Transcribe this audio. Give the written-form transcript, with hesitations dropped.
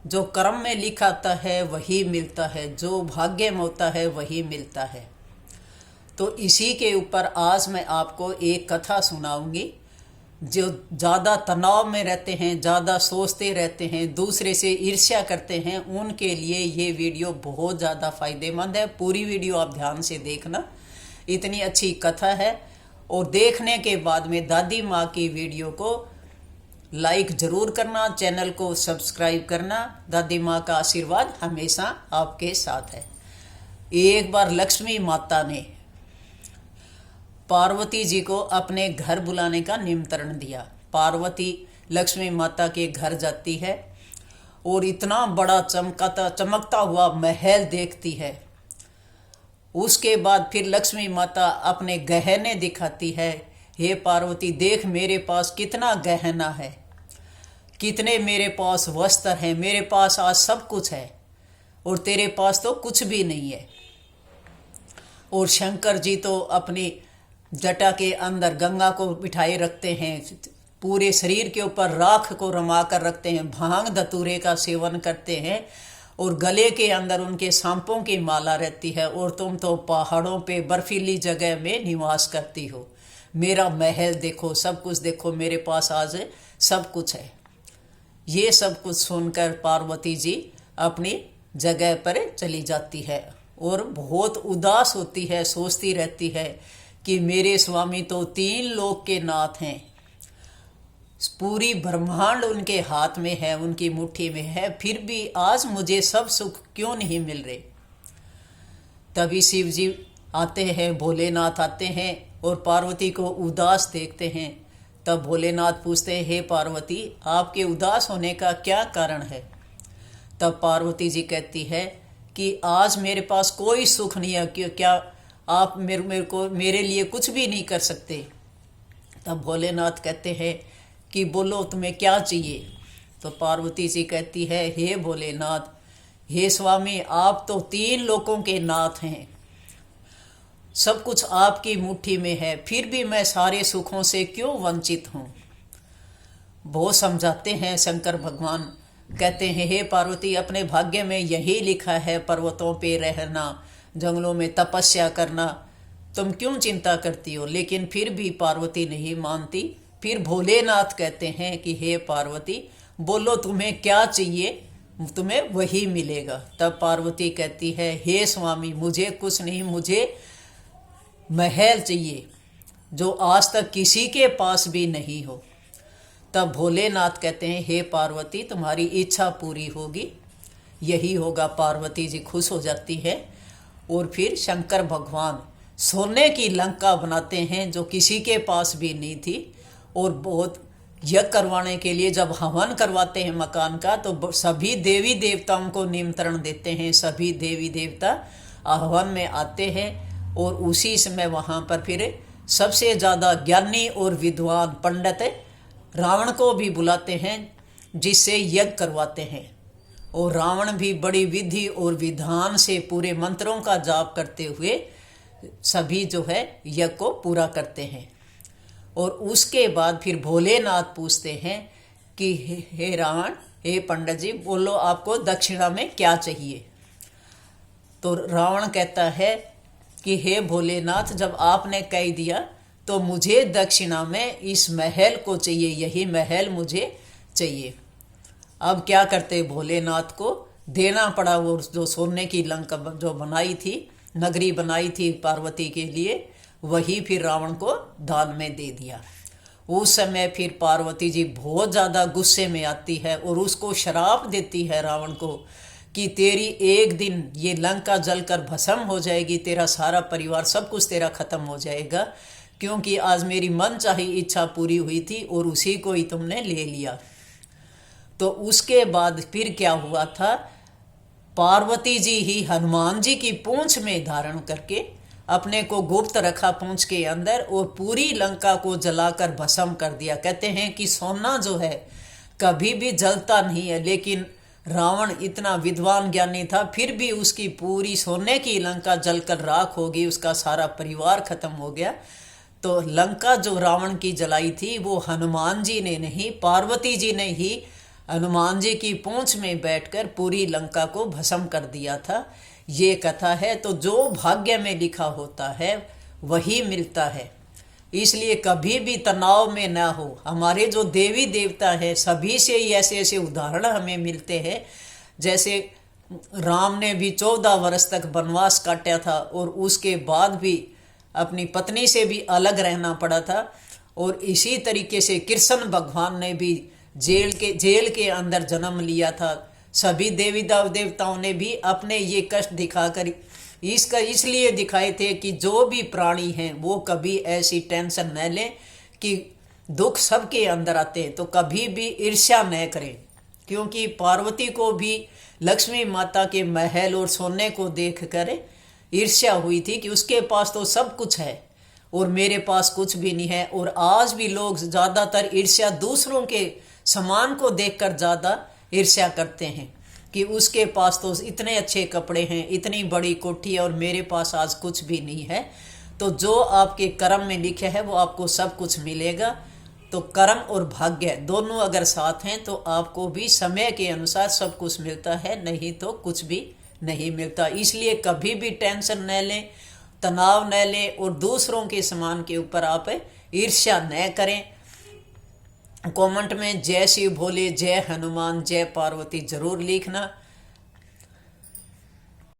जो कर्म में लिखा होता है वही मिलता है, जो भाग्य में होता है वही मिलता है। तो इसी के ऊपर आज मैं आपको एक कथा सुनाऊंगी। जो ज़्यादा तनाव में रहते हैं, ज़्यादा सोचते रहते हैं, दूसरे से ईर्ष्या करते हैं, उनके लिए ये वीडियो बहुत ज़्यादा फायदेमंद है। पूरी वीडियो आप ध्यान से देखना, इतनी अच्छी कथा है। और देखने के बाद में दादी माँ की वीडियो को लाइक ज़रूर करना, चैनल को सब्सक्राइब करना। दादी माँ का आशीर्वाद हमेशा आपके साथ है। एक बार लक्ष्मी माता ने पार्वती जी को अपने घर बुलाने का निमंत्रण दिया। पार्वती लक्ष्मी माता के घर जाती है और इतना बड़ा चमकता हुआ महल देखती है। उसके बाद फिर लक्ष्मी माता अपने गहने दिखाती है। हे पार्वती, देख मेरे पास कितना गहना है, कितने मेरे पास वस्त्र हैं, मेरे पास आज सब कुछ है और तेरे पास तो कुछ भी नहीं है। और शंकर जी तो अपनी जटा के अंदर गंगा को बिठाए रखते हैं, पूरे शरीर के ऊपर राख को रमा कर रखते हैं, भांग धतूरे का सेवन करते हैं और गले के अंदर उनके सांपों की माला रहती है। और तुम तो पहाड़ों पे बर्फीली जगह में निवास करती हो। मेरा महल देखो, सब कुछ देखो, मेरे पास आज सब कुछ है। ये सब कुछ सुनकर पार्वती जी अपनी जगह पर चली जाती है और बहुत उदास होती है। सोचती रहती है कि मेरे स्वामी तो 3 लोक के नाथ हैं, पूरी ब्रह्मांड उनके हाथ में है, उनकी मुट्ठी में है, फिर भी आज मुझे सब सुख क्यों नहीं मिल रहे। तभी शिव जी आते हैं, भोलेनाथ आते हैं और पार्वती को उदास देखते हैं। तब भोलेनाथ पूछते हैं, हे पार्वती, आपके उदास होने का क्या कारण है। तब पार्वती जी कहती है कि आज मेरे पास कोई सुख नहीं है, क्या आप मेरे लिए कुछ भी नहीं कर सकते। तब भोलेनाथ कहते हैं कि बोलो तुम्हें क्या चाहिए। तो पार्वती जी कहती है, हे भोलेनाथ, हे स्वामी, आप तो 3 लोकों के नाथ हैं, सब कुछ आपकी मुट्ठी में है, फिर भी मैं सारे सुखों से क्यों वंचित हूँ। बहुत समझाते हैं शंकर भगवान, कहते हैं, हे पार्वती, अपने भाग्य में यही लिखा है, पर्वतों पे रहना, जंगलों में तपस्या करना, तुम क्यों चिंता करती हो। लेकिन फिर भी पार्वती नहीं मानती। फिर भोलेनाथ कहते हैं कि हे पार्वती, बोलो तुम्हें क्या चाहिए, तुम्हें वही मिलेगा। तब पार्वती कहती है, हे स्वामी, मुझे कुछ नहीं, मुझे महल चाहिए जो आज तक किसी के पास भी नहीं हो। तब भोलेनाथ कहते हैं, हे पार्वती, तुम्हारी इच्छा पूरी होगी, यही होगा। पार्वती जी खुश हो जाती है और फिर शंकर भगवान सोने की लंका बनाते हैं जो किसी के पास भी नहीं थी। और बहुत यज्ञ करवाने के लिए जब हवन करवाते हैं मकान का, तो सभी देवी देवताओं को निमंत्रण देते हैं। सभी देवी देवता हवन में आते हैं और उसी समय वहाँ पर फिर सबसे ज़्यादा ज्ञानी और विद्वान पंडित रावण को भी बुलाते हैं, जिससे यज्ञ करवाते हैं। और रावण भी बड़ी विधि और विधान से पूरे मंत्रों का जाप करते हुए सभी जो है यज्ञ को पूरा करते हैं। और उसके बाद फिर भोलेनाथ पूछते हैं कि हे रावण, हे पंडित जी, बोलो आपको दक्षिणा में क्या चाहिए। तो रावण कहता है कि हे भोलेनाथ, जब आपने कह दिया तो मुझे दक्षिणा में इस महल को चाहिए, यही महल मुझे चाहिए। अब क्या करते, भोलेनाथ को देना पड़ा वो जो सोने की लंका जो बनाई थी, नगरी बनाई थी पार्वती के लिए, वही फिर रावण को दान में दे दिया। उस समय फिर पार्वती जी बहुत ज़्यादा गुस्से में आती है और उसको श्राप देती है रावण को कि तेरी एक दिन ये लंका जलकर भस्म हो जाएगी, तेरा सारा परिवार, सब कुछ तेरा खत्म हो जाएगा, क्योंकि आज मेरी मनचाही इच्छा पूरी हुई थी और उसी को ही तुमने ले लिया। तो उसके बाद फिर क्या हुआ था, पार्वती जी ही हनुमान जी की पूंछ में धारण करके अपने को गुप्त रखा पूंछ के अंदर और पूरी लंका को जलाकर भस्म कर दिया। कहते हैं कि सोना जो है कभी भी जलता नहीं है, लेकिन रावण इतना विद्वान ज्ञानी था, फिर भी उसकी पूरी सोने की लंका जलकर राख हो गई, उसका सारा परिवार खत्म हो गया। तो लंका जो रावण की जलाई थी वो हनुमान जी ने नहीं, पार्वती जी ने ही हनुमान जी की पूंछ में बैठकर पूरी लंका को भस्म कर दिया था। ये कथा है। तो जो भाग्य में लिखा होता है वही मिलता है। इसलिए कभी भी तनाव में ना हो। हमारे जो देवी देवता है सभी से ही ऐसे ऐसे उदाहरण हमें मिलते हैं। जैसे राम ने भी 14 वर्ष तक वनवास काटा था और उसके बाद भी अपनी पत्नी से भी अलग रहना पड़ा था। और इसी तरीके से कृष्ण भगवान ने भी जेल के अंदर जन्म लिया था। सभी देवी देवताओं ने भी अपने ये कष्ट दिखाकर इसलिए दिखाए थे कि जो भी प्राणी हैं वो कभी ऐसी टेंशन न लें कि दुख सबके अंदर आते हैं तो कभी भी ईर्ष्या न करें। क्योंकि पार्वती को भी लक्ष्मी माता के महल और सोने को देखकर ईर्ष्या हुई थी कि उसके पास तो सब कुछ है और मेरे पास कुछ भी नहीं है। और आज भी लोग ज़्यादातर ईर्ष्या दूसरों के सामान को देखकर ज़्यादा ईर्ष्या करते हैं कि उसके पास तो इतने अच्छे कपड़े हैं, इतनी बड़ी कोठी है और मेरे पास आज कुछ भी नहीं है। तो जो आपके कर्म में लिखे है वो आपको सब कुछ मिलेगा। तो कर्म और भाग्य दोनों अगर साथ हैं तो आपको भी समय के अनुसार सब कुछ मिलता है, नहीं तो कुछ भी नहीं मिलता। इसलिए कभी भी टेंशन न लें, तनाव न लें और दूसरों के सामान के ऊपर आप ईर्ष्या न करें। कमेंट में जय शिव भोले, जय हनुमान, जय पार्वती जरूर लिखना।